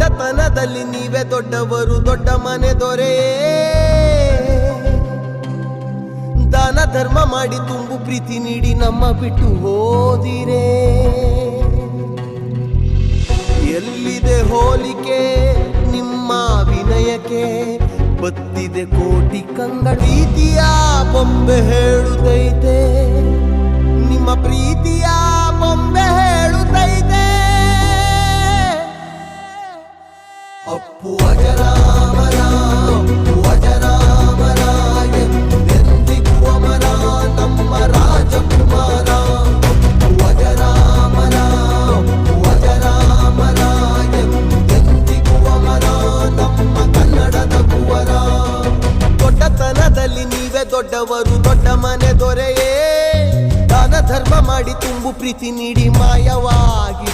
ದೊಡ್ಡತನದಲ್ಲಿ ನೀವೇ ದೊಡ್ಡವರು, ದೊಡ್ಡ ಮನೆ ದೊರೆಯೇ. ದಾನ ಧರ್ಮ ಮಾಡಿ ತುಂಬು ಪ್ರೀತಿ ನೀಡಿ ನಮ್ಮ ಬಿಟ್ಟು ಹೋದಿರೇ. ಎಲ್ಲಿದೆ ಹೋಲಿಕೆ ನಿಮ್ಮ ವಿನಯಕ್ಕೆ, ಬತ್ತಿದೆ ಕೋಟಿ ಕಂಗಳ ಪ್ರೀತಿಯ ಬೊಂಬೆ ಹೇಳುತ್ತೈತೆ, ನಿಮ್ಮ ಪ್ರೀತಿಯ ಬೊಂಬೆ ಹೇಳುತ್ತೈತೆ. ಅಪ್ಪು ಅಜರಾಮರ, ಅಪ್ಪು ಅಜರಾಮರ, ಎಂದೆಂದಿಗೂ ಅಮರ ನಮ್ಮ ರಾಜಕುಮಾರ. ಅಪ್ಪು ಅಜರಾಮರ, ಅಪ್ಪು ಅಜರಾಮರ, ಎಂದೆಂದಿಗೂ ಅಮರ ನಮ್ಮ ಕನ್ನಡದ ಕುವರ. ದೊಡ್ಡತನದಲ್ಲಿ ನೀವೇ ದೊಡ್ಡವರು, ದೊಡ್ಡ ಮನೆ ದೊರೆಯೇ. ದಾನ ಧರ್ಮ ಮಾಡಿ ತುಂಬು ಪ್ರೀತಿ ನೀಡಿ ಮಾಯವಾಗಿ